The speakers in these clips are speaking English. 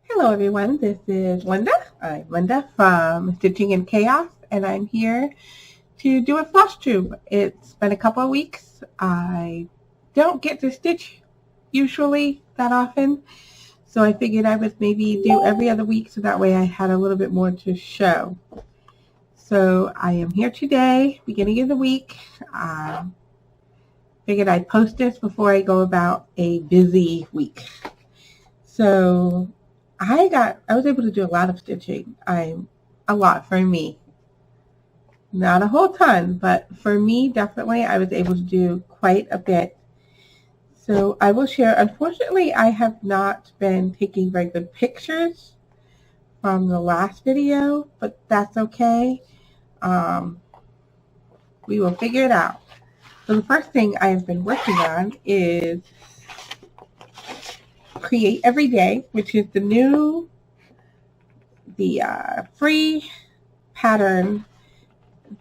Hello everyone, this is Linda. I'm Linda from Stitching in Chaos, and I'm here to do a Flosstube. It's been a couple of weeks. I don't get to stitch usually that often, so I figured I would maybe do every other week so that way I had a little bit more to show. So I am here today, beginning of the week. Figured I'd post this before I go about a busy week. So I was able to do a lot of stitching. A lot for me. Not a whole ton, but for me, definitely, I was able to do quite a bit. So I will share. Unfortunately, I have not been taking very good pictures from the last video, but that's okay. We will figure it out. So the first thing I have been working on is Create Every Day, which is the free pattern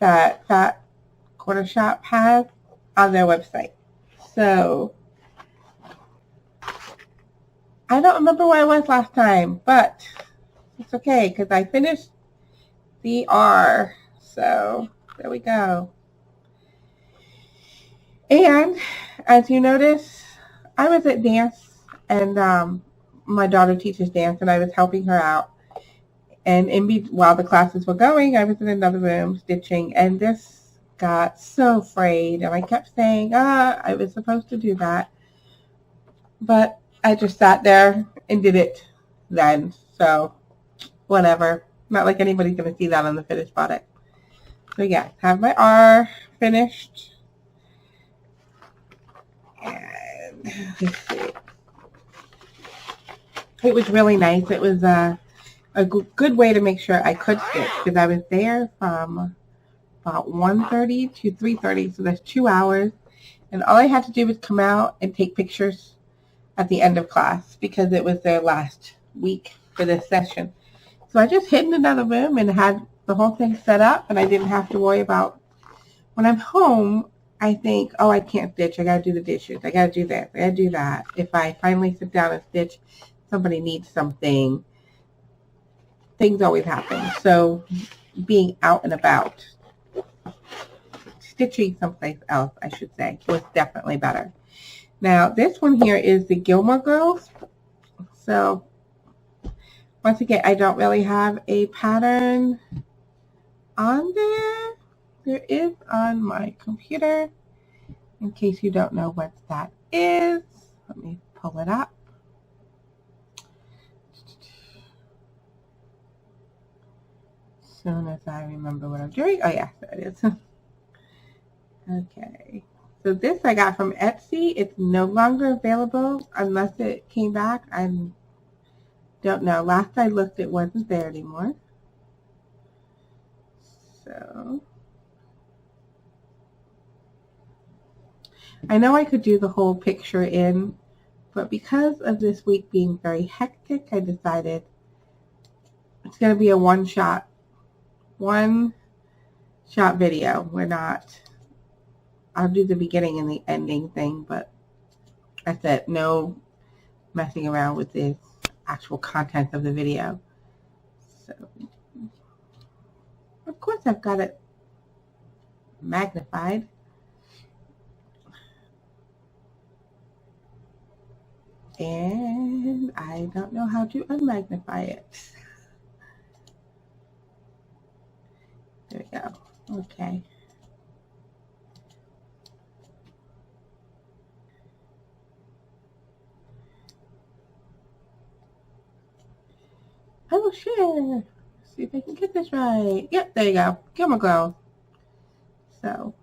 that Fat Corner Shop has on their website. So I don't remember where I was last time, but it's okay because I finished the R. So there we go. And as you notice, I was at dance, and my daughter teaches dance, and I was helping her out. And while the classes were going, I was in another room stitching, and this got so frayed, and I kept saying, I was supposed to do that. But I just sat there and did it then, so whatever. Not like anybody's going to see that on the finished product. So yeah, have my R finished. And let's see. It was really nice. It was a good way to make sure I could stitch because I was there from about 1:30 to 3:30, so that's 2 hours. And all I had to do was come out and take pictures at the end of class because it was their last week for this session. So I just hid in another room and had the whole thing set up, and I didn't have to worry about when I'm home. I think, oh, I can't stitch. I got to do the dishes. I got to do this. I got to do that. If I finally sit down and stitch, somebody needs something. Things always happen. So being out and about, stitching someplace else, I should say, was definitely better. Now, this one here is the Gilmore Girls. So once again, I don't really have a pattern on there. There is on my computer. In case you don't know what that is, let me pull it up. As soon as I remember what I'm doing. Oh yeah, there it is. Okay. So this I got from Etsy. It's no longer available unless it came back. I don't know. Last I looked, it wasn't there anymore. So I know I could do the whole picture in, but because of this week being very hectic, I decided it's going to be a one-shot video. I'll do the beginning and the ending thing, but I said no messing around with the actual content of the video. So, of course, I've got it magnified. And I don't know how to unmagnify it. There we go. Okay. I will share. See if I can get this right. Yep, there you go. Gilmore Girls. So,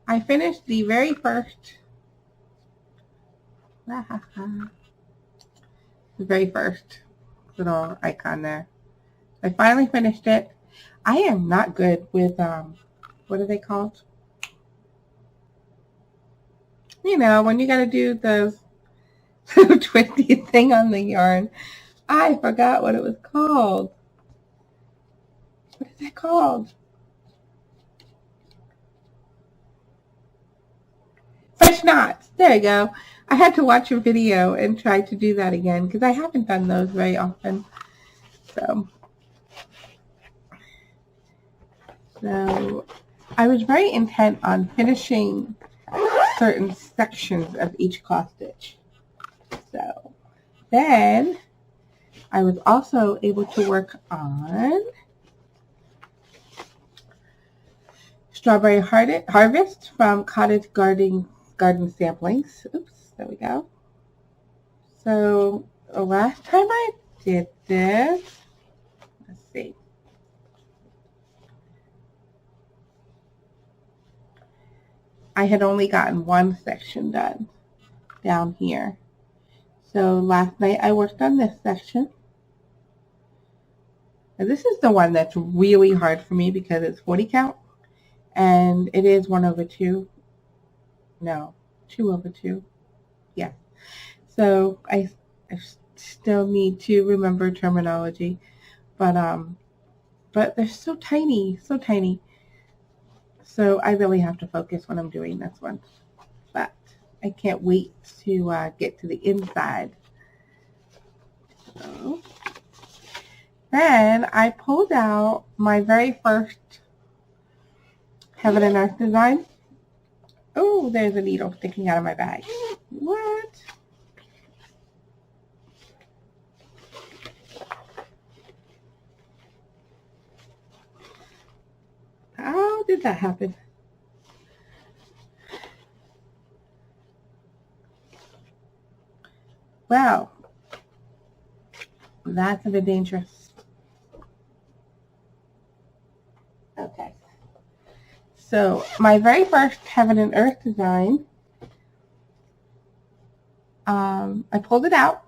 I finished the very first little icon there. I finally finished it. I am not good with, what are they called? You know, when you got to do the twisty thing on the yarn. I forgot what it was called. What is that called? French knots. There you go. I had to watch a video and try to do that again because I haven't done those very often. So I was very intent on finishing certain sections of each cross stitch. So then I was also able to work on Strawberry Harvest from Cottage Garden Samplings. Oops, there we go. So the last time I did this, let's see. I had only gotten one section done down here. So last night I worked on this section. And this is the one that's really hard for me because it's 40 count. And it is 1/2. No, 2/2. Yeah. So I still need to remember terminology. But they're so tiny, so tiny. So I really have to focus when I'm doing this one. But I can't wait to get to the inside. So then I pulled out my very first Heaven and Earth design. Oh, there's a needle sticking out of my bag. What? How did that happen? Well, that's a bit dangerous. Okay. So my very first Heaven and Earth design, I pulled it out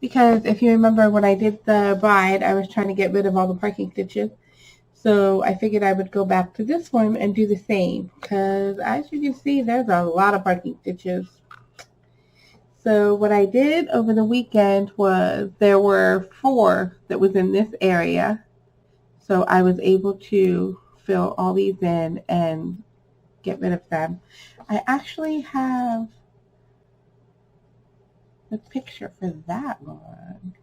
because if you remember when I did the bride, I was trying to get rid of all the parking stitches. So I figured I would go back to this one and do the same because as you can see, there's a lot of parking stitches. So what I did over the weekend was there were 4 that was in this area. So I was able to fill all these in and get rid of them. I actually have a picture for that one.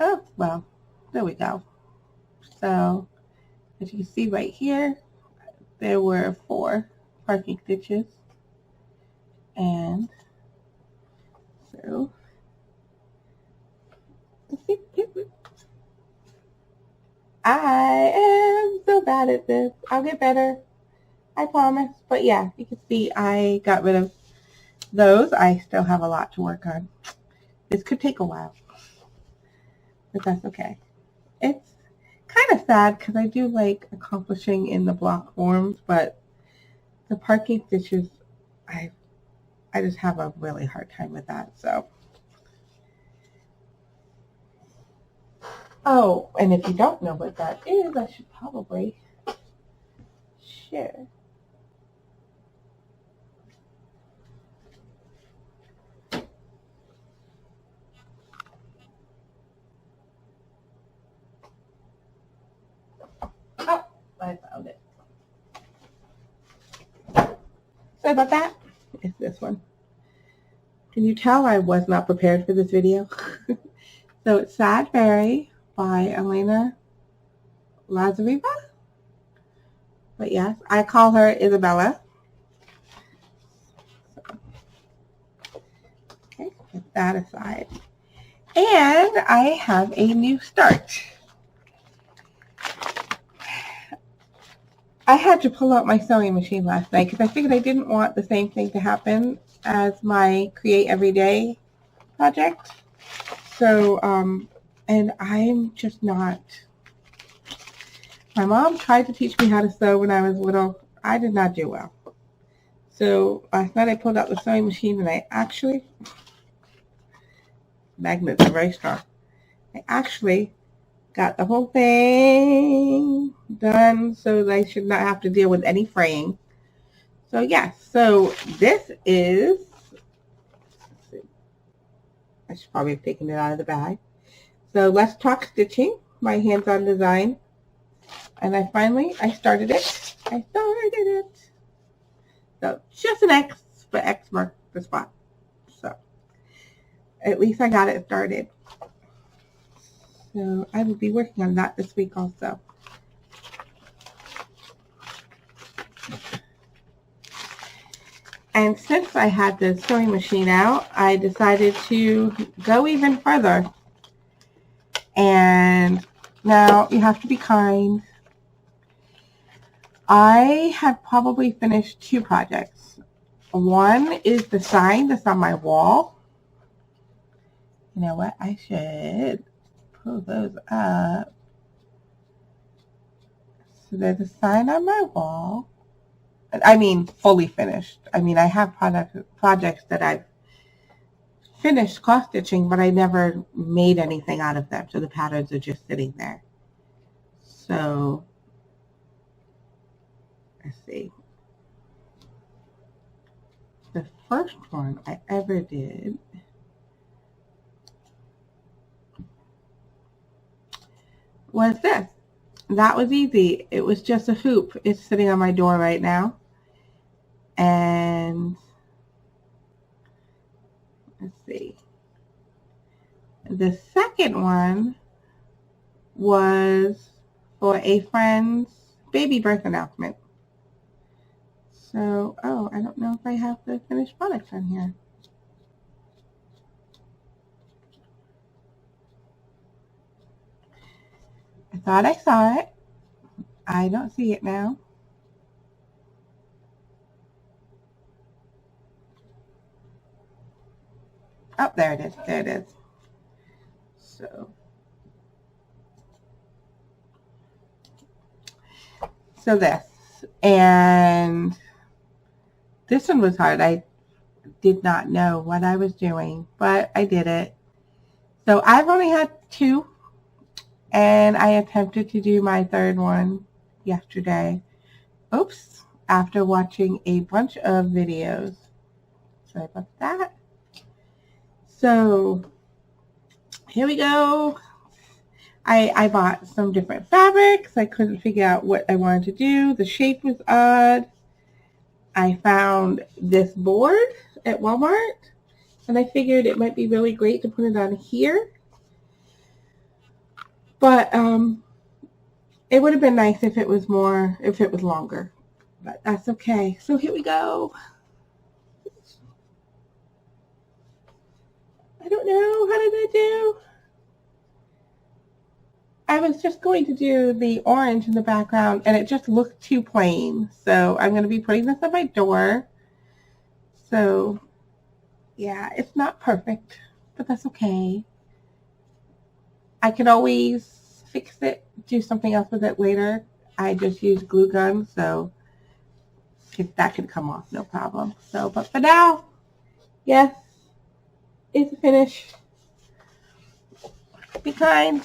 Oh, well, there we go. So as you can see right here, there were 4 parking stitches. And so, I am so bad at this. I'll get better, I promise. But yeah, you can see I got rid of those. I still have a lot to work on. This could take a while, but that's okay. It's kind of sad because I do like accomplishing in the block forms, but the parking stitches, I just have a really hard time with that. So, oh, and if you don't know what that is, I should probably share. Oh, I found it. Sorry about that. It's this one. Can you tell I was not prepared for this video? So it's Sad Fairy by Elena Lazareva. But yes, I call her Isabella. Okay, put that aside. And I have a new start. I had to pull out my sewing machine last night because I figured I didn't want the same thing to happen as my Create Everyday project. So, and I'm just not. My mom tried to teach me how to sew when I was little. I did not do well. So last night I pulled out the sewing machine and I actually, magnets are very strong. I actually got the whole thing done so that I should not have to deal with any fraying. So yes, so this is, I should probably have taken it out of the bag. So Let's Talk Stitching, my hands-on design And I started it. So just an X, but X marked the spot. So at least I got it started. So I will be working on that this week also. And since I had the sewing machine out, I decided to go even further. And now you have to be kind. I have probably finished 2 projects. One is the sign that's on my wall. You know what? I should pull those up. So there's a sign on my wall. I mean, fully finished. I mean, I have projects that I've finished cross stitching, but I never made anything out of them. So the patterns are just sitting there. So let's see. The first one I ever did was this. That was easy. It was just a hoop. It's sitting on my door right now. And let's see. The second one was for a friend's baby birth announcement. So, oh, I don't know if I have the finished product on here. I thought I saw it. I don't see it now. Oh, there it is. There it is. So this. And this one was hard. I did not know what I was doing, but I did it. So I've only had 2. And I attempted to do my third one yesterday. Oops, after watching a bunch of videos. Sorry about that. So here we go. I bought some different fabrics. I couldn't figure out what I wanted to do. The shape was odd. I found this board at Walmart, and I figured it might be really great to put it on here. But it would have been nice if it was longer. But that's okay. So here we go. I don't know. How did I do? I was just going to do the orange in the background, and it just looked too plain. So I'm going to be putting this on my door. So, yeah, it's not perfect, but that's okay. I could always fix it, do something else with it later. I just use glue gun, so that could come off, no problem. So, but for now, yes, it's a finish. Be kind.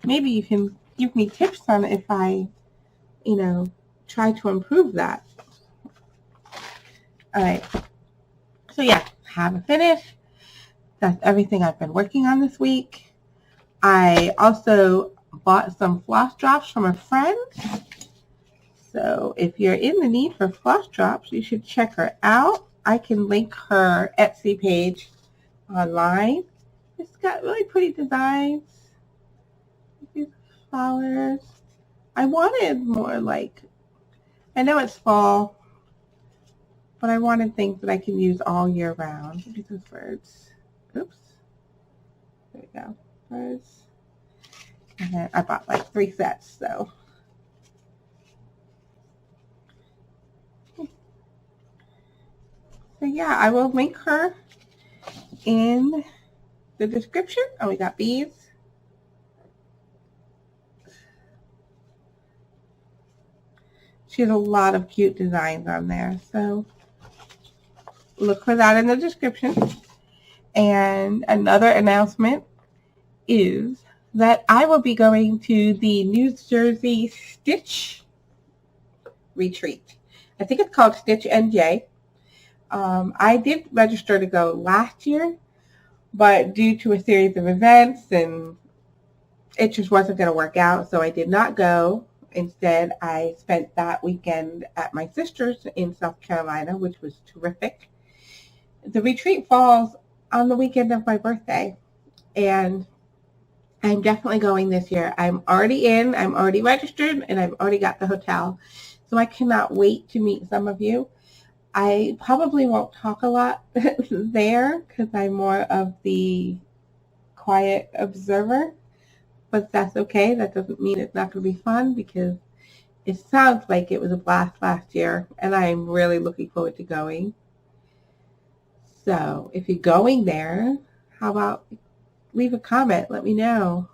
Maybe you can give me tips on if I, try to improve that. All right. So yeah, have a finish. That's everything I've been working on this week. I also bought some floss drops from a friend. So if you're in the need for floss drops, you should check her out. I can link her Etsy page online. It's got really pretty designs. These flowers. I wanted more I know it's fall, but I wanted things that I can use all year round. Look at those birds. Oops. There we go. Birds. And then I bought 3 sets, so. So yeah, I will link her in the description. Oh, we got beads. She has a lot of cute designs on there, so look for that in the description. And another announcement is that I will be going to the New Jersey Stitch Retreat. I think it's called Stitch NJ. I did register to go last year, but due to a series of events and it just wasn't going to work out, so I did not go. Instead, I spent that weekend at my sister's in South Carolina, which was terrific. The retreat falls on the weekend of my birthday, and I'm definitely going this year. I'm already in, I'm already registered, and I've already got the hotel. So I cannot wait to meet some of you. I probably won't talk a lot there because I'm more of the quiet observer, but that's okay. That doesn't mean it's not going to be fun, because it sounds like it was a blast last year, and I'm really looking forward to going. So if you're going there, how about leave a comment, let me know.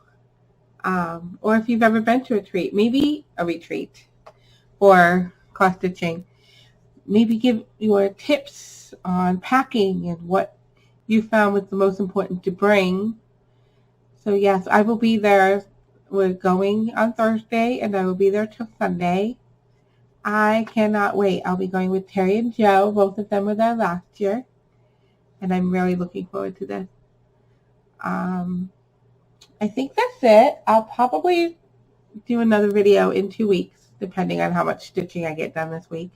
Or if you've ever been to a retreat, maybe a retreat or cross stitching, maybe give your tips on packing and what you found was the most important to bring. So yes, I will be there. We're going on Thursday, and I will be there till Sunday. I cannot wait. I'll be going with Terry and Joe. Both of them were there last year, and I'm really looking forward to this. I think that's it. I'll probably do another video in 2 weeks, depending on how much stitching I get done this week.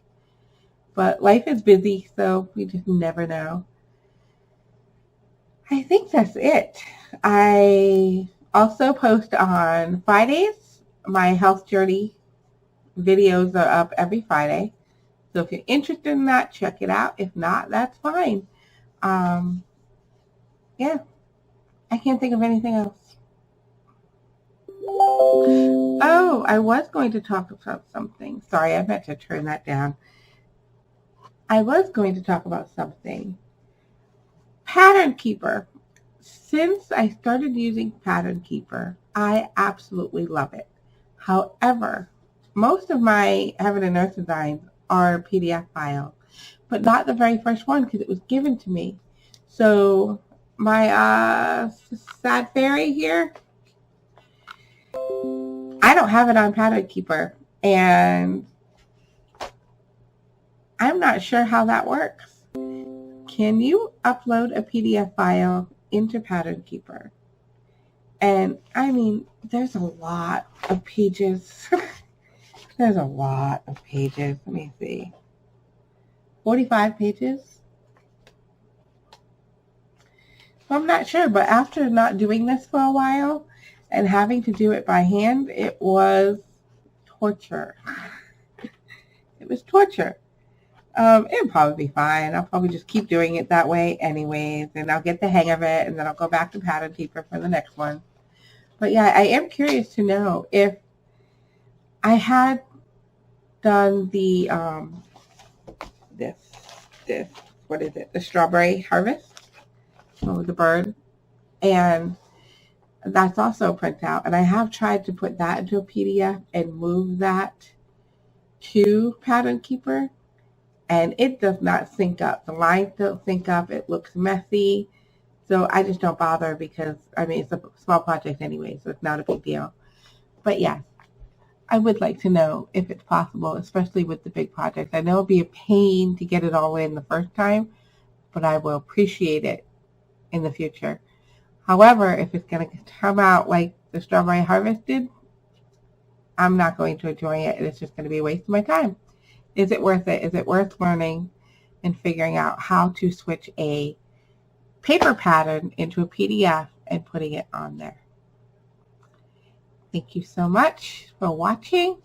But life is busy, so we just never know. I think that's it. I also post on Fridays. My health journey videos are up every Friday. So if you're interested in that, check it out. If not, that's fine. Yeah, I can't think of anything else. Oh, I was going to talk about something. Sorry, I meant to turn that down. I was going to talk about something. Pattern Keeper. Since I started using Pattern Keeper, I absolutely love it. However, most of my Heaven and Earth designs are PDF files, but not the very first one, because it was given to me. So my sad fairy here, I don't have it on Pattern Keeper, and I'm not sure how that works. Can you upload a PDF file into Pattern Keeper? And I mean, there's a lot of pages. There's a lot of pages. Let me see. 45 pages? So I'm not sure, but after not doing this for a while and having to do it by hand, it was torture. It was torture. It'll probably be fine. I'll probably just keep doing it that way anyways, and I'll get the hang of it, and then I'll go back to Pattern Keeper for the next one. But yeah, I am curious to know if I had done the, what is it? The Strawberry Harvest, the bird, and that's also a printout. And I have tried to put that into a PDF and move that to Pattern Keeper, and it does not sync up. The lines don't sync up. It looks messy. So I just don't bother, because, I mean, it's a small project anyway, so it's not a big deal. But yes, I would like to know if it's possible, especially with the big projects. I know it'll be a pain to get it all in the first time, but I will appreciate it in the future. However, if it's going to come out like the Strawberry Harvest did, I'm not going to enjoy it, and it's just going to be a waste of my time. Is it worth it? Is it worth learning and figuring out how to switch a paper pattern into a PDF and putting it on there? Thank you so much for watching,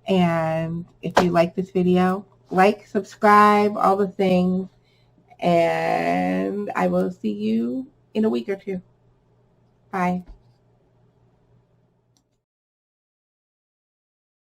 and if you like this video, like, subscribe, all the things, and I will see you in a week or two. Bye.